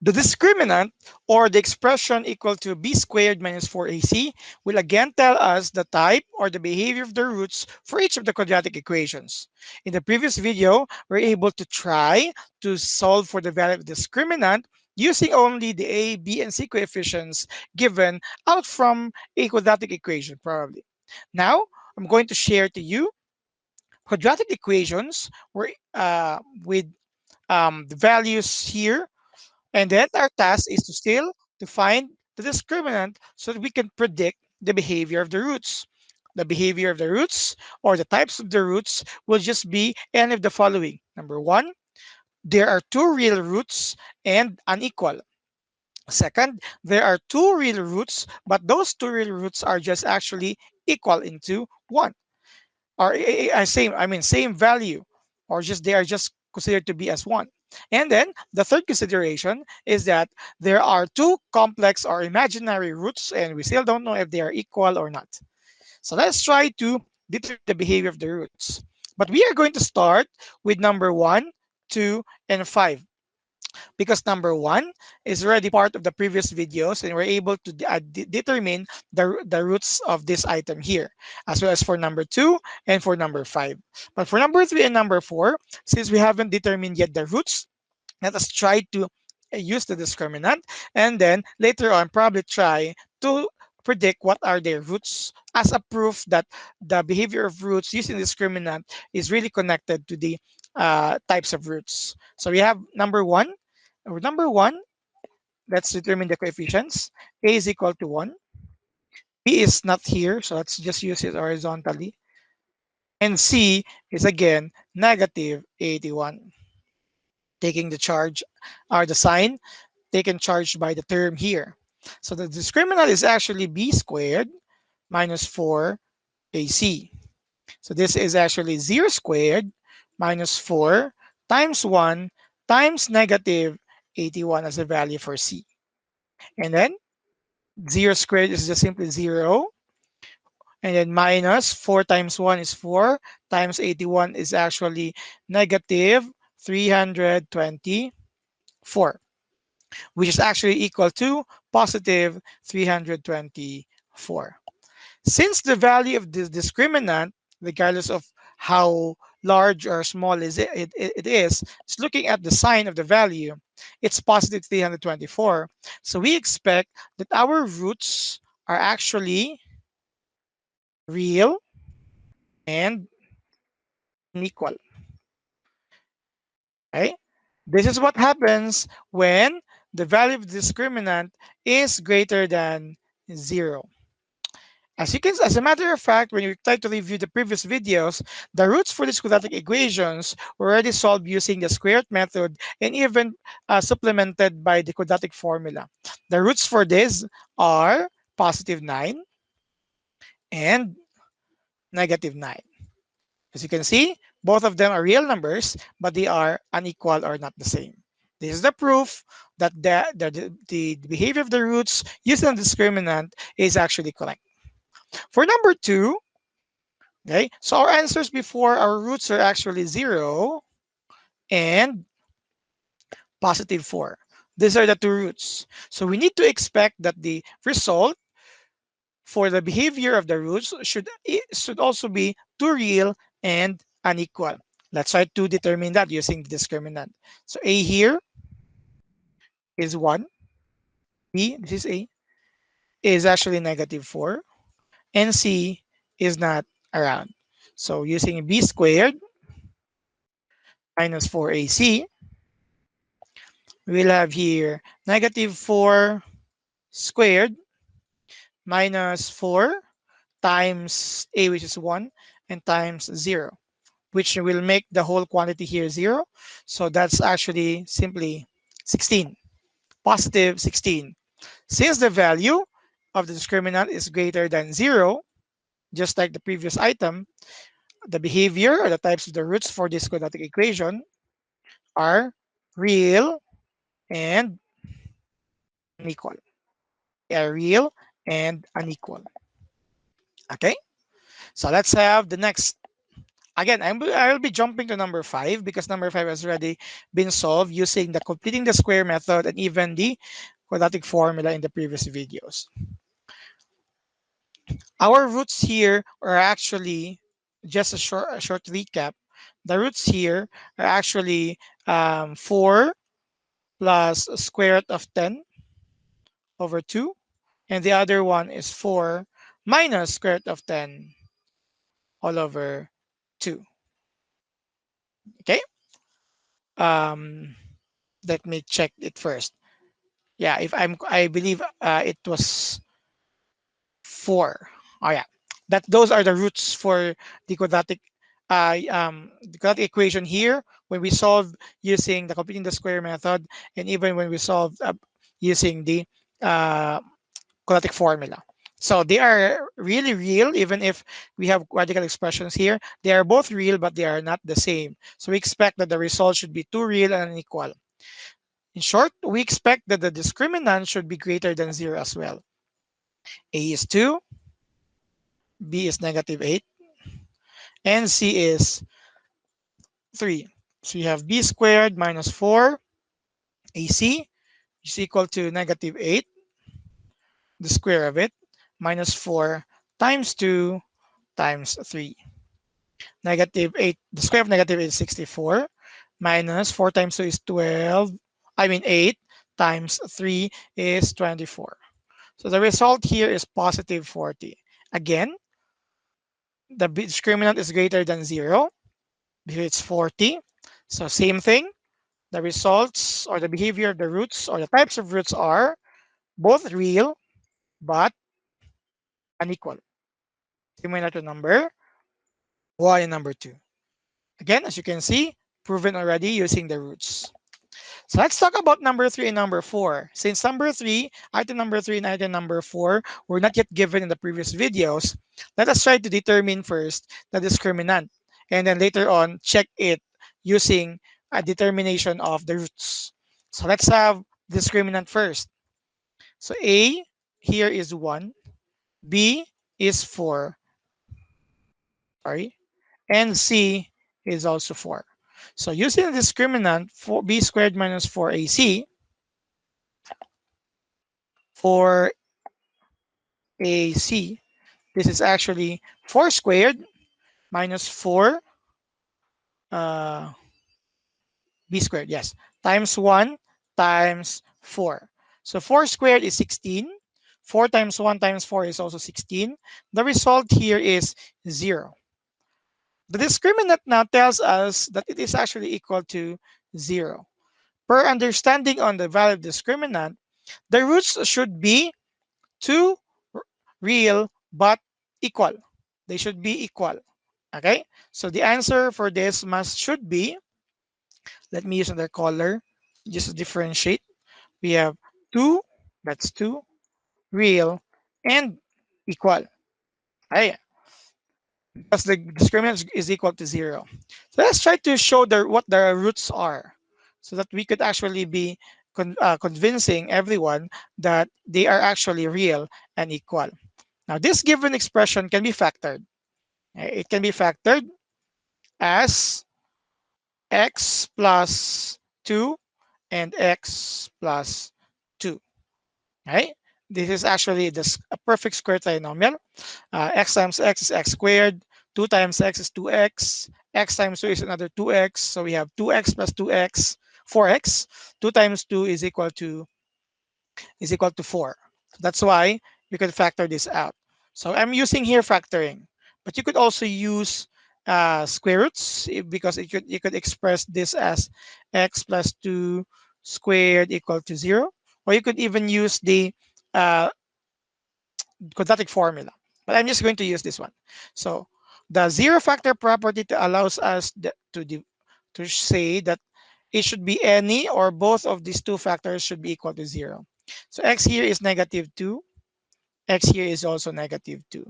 The discriminant, or the expression equal to b squared minus 4ac, will again tell us the type or the behavior of the roots for each of the quadratic equations. In the previous video, we're able to try to solve for the value of the discriminant using only the a, b, and c coefficients given out from a quadratic equation, probably. Now, I'm going to share to you quadratic equations with the values here, and then our task is to still to find the discriminant so that we can predict the behavior of the roots. The behavior of the roots or the types of the roots will just be any of the following. Number one, there are two real roots and unequal. Second, there are two real roots, but those two real roots are just actually equal into one, or same value, or just they are just considered to be as one. And then the third consideration is that there are two complex or imaginary roots, and we still don't know if they are equal or not. So let's try to determine the behavior of the roots. But we are going to start with number 1, 2, and 5, because number 1 is already part of the previous videos, and we're able to determine the roots of this item here, as well as for number 2 and for number 5. But for number 3 and number 4, since we haven't determined yet the roots, let us try to use the discriminant, and then later on probably try to predict what are their roots as a proof that the behavior of roots using discriminant is really connected to the types of roots. So we have number 1. With number 1, let's determine the coefficients. A is equal to 1. B is not here, so let's just use it horizontally. And C is again negative 81. Taking the charge or the sign taken charge by the term here. So the discriminant is actually b squared minus 4ac. So this is actually 0 squared minus 4 times 1 times negative 81 as a value for c. And then 0 squared is just simply 0. And then minus 4 times 1 is 4 times 81 is actually negative 324, which is actually equal to positive 324. Since the value of this discriminant, regardless of how large or small it is, it's looking at the sign of the value, it's positive 324. So we expect that our roots are actually real and unequal. Right? This is what happens when the value of the discriminant is greater than 0. As a matter of fact, when you try to review the previous videos, the roots for these quadratic equations were already solved using the square root method and even supplemented by the quadratic formula. The roots for this are positive 9 and negative 9. As you can see, both of them are real numbers, but they are unequal or not the same. This is the proof that the behavior of the roots using the discriminant is actually correct. For number 2, okay, so our answers before, our roots are actually 0 and positive 4. These are the two roots. So we need to expect that the result for the behavior of the roots should also be two real and unequal. Let's try to determine that using the discriminant. So A here is 1. B, this is A, is actually negative 4. And C is not around. So using B squared minus 4AC, we'll have here negative 4 squared minus 4 times A, which is 1, and times 0, which will make the whole quantity here 0. So that's actually simply 16, positive 16. Since the value of the discriminant is greater than 0, just like the previous item, the behavior or the types of the roots for this quadratic equation are real and unequal. They are real and unequal. Okay, so let's have the next Again, I'll be jumping to number 5 because number 5 has already been solved using the completing the square method and even the quadratic formula in the previous videos. Our roots here are actually just a short recap. The roots here are actually 4 plus square root of 10 over 2, and the other one is 4 minus square root of 10 all over 2. Okay, um, let me check it first. Yeah, I believe it was 4. Oh yeah, that those are the roots for the quadratic equation here when we solve using the completing the square method, and even when we solve using the uh, quadratic formula. So they are really real, even if we have radical expressions here. They are both real, but they are not the same. So we expect that the result should be two real and unequal. In short, we expect that the discriminant should be greater than 0 as well. A is 2, B is negative 8, and C is 3. So you have B squared minus 4 AC is equal to negative 8, the square of it, minus 4 times 2 times 3. Negative 8, the square of negative 8 is 64, minus 4 times 2 is 12, I mean 8, times 3 is 24. So the result here is positive 40. Again, the discriminant is greater than 0 because it's 40. So same thing, the results or the behavior of the roots or the types of roots are both real but unequal, similar to number 1 and number 2. Again, as you can see, proven already using the roots. So let's talk about number 3 and number 4. Since item number 3 and item number 4 were not yet given in the previous videos, let us try to determine first the discriminant and then later on check it using a determination of the roots. So let's have discriminant first. So A here is 1, B is 4, sorry, and C is also 4. So using the discriminant for B squared minus 4AC, for AC, this is actually 4 squared minus 4 uh, B squared, yes, times 1 times 4. So 4 squared is 16. 4 times 1 times 4 is also 16. The result here is 0. The discriminant now tells us that it is actually equal to 0. Per understanding on the value of discriminant, the roots should be two real but equal. They should be equal. Okay, so the answer for this should be, let me use another color just to differentiate. We have 2, that's 2, real, and equal. Okay, because the discriminant is equal to 0. So let's try to show what the roots are so that we could actually be convincing everyone that they are actually real and equal. Now, this given expression can be factored. It can be factored as x plus 2 and x plus 2. Right? This is actually a perfect square trinomial. X times x is x squared. 2 times x is 2x. X times 2 is another 2x. So we have 2x plus 2x, 4x. 2 times 2 is equal to 4. That's why we could factor this out. So I'm using here factoring, but you could also use square roots because you could express this as x plus 2 squared equal to 0, or you could even use the uh, quadratic formula. But I'm just going to use this one. So the zero factor property allows us to say that it should be any or both of these two factors should be equal to 0. So x here is negative 2. X here is also negative 2.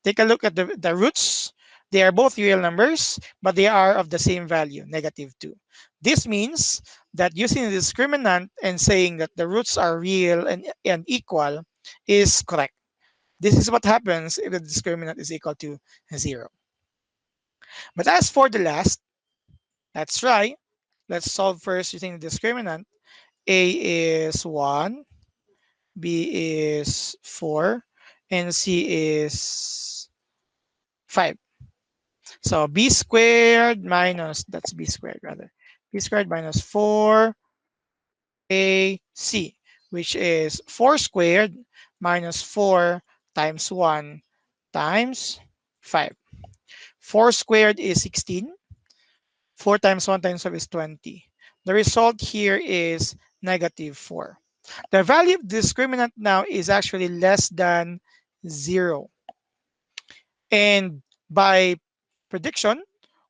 Take a look at the roots. They are both real numbers, but they are of the same value, negative 2. This means that using the discriminant and saying that the roots are real and equal is correct. This is what happens if the discriminant is equal to 0. But as for the last, let's try. Let's solve first using the discriminant. A is 1, B is 4, and C is 5. So B squared minus, that's B squared rather, B squared minus 4AC, which is 4 squared minus 4 times 1 times 5. 4 squared is 16. 4 times 1 times 5 is 20. The result here is negative 4. The value of discriminant now is actually less than 0. And by prediction,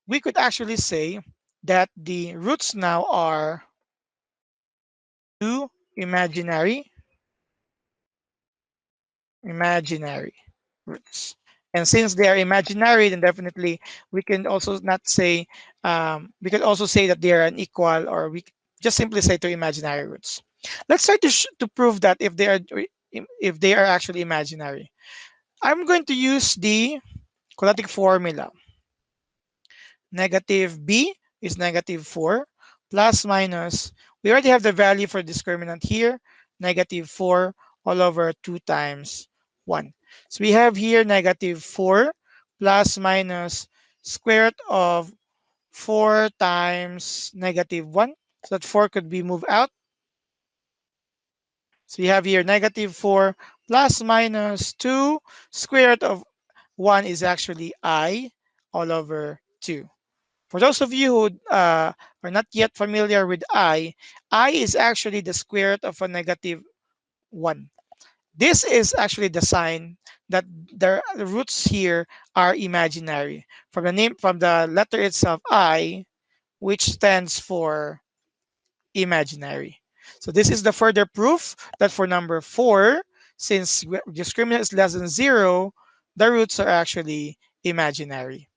we could actually say that the roots now are 2 imaginary, imaginary roots. And since they are imaginary, then definitely we can also not say, we can also say that they are unequal, or we just simply say two imaginary roots. Let's try to prove that if they are actually imaginary. I'm going to use the quadratic formula. Negative b is negative 4 plus minus. We already have the value for discriminant here, negative 4 all over 2 times 1. So we have here negative 4 plus minus square root of 4 times negative 1. So that 4 could be moved out. So we have here negative 4 plus minus 2 square root of 1 is actually I all over 2. For those of you who are not yet familiar with I is actually the square root of a negative 1. This is actually the sign that the roots here are imaginary. From the name, from the letter itself, I, which stands for imaginary. So this is the further proof that for number 4, since discriminant is less than 0, the roots are actually imaginary.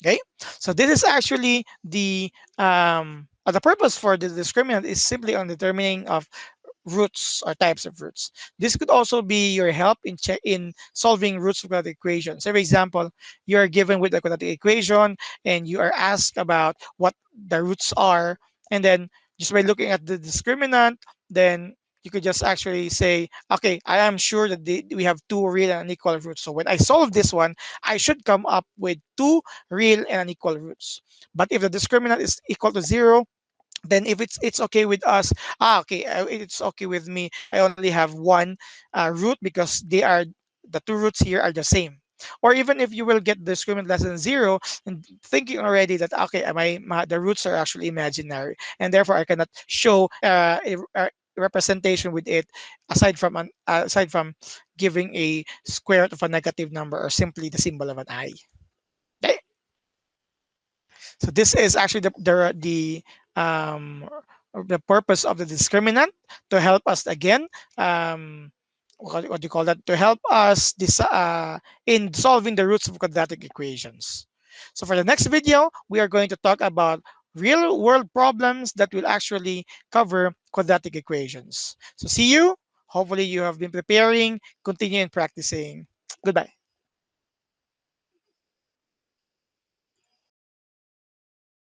Okay, so this is actually the purpose for the discriminant is simply on determining of roots or types of roots. This could also be your help in solving roots of quadratic equations. So for example, you are given with a quadratic equation and you are asked about what the roots are, and then just by looking at the discriminant, then you could just actually say, okay, I am sure that we have two real and unequal roots. So when I solve this one, I should come up with two real and unequal roots. But if the discriminant is equal to 0, then if it's okay with us, okay, it's okay with me, I only have one root because the two roots here are the same. Or even if you will get discriminant less than 0 and thinking already that okay, the roots are actually imaginary and therefore I cannot show a representation with it aside from giving a square root of a negative number or simply the symbol of an I. Okay? So this is actually um, the purpose of the discriminant to help us again. What do you call that? To help us in solving the roots of quadratic equations. So for the next video, we are going to talk about real world problems that will actually cover quadratic equations. So see you. Hopefully you have been preparing, continue and practicing. Goodbye.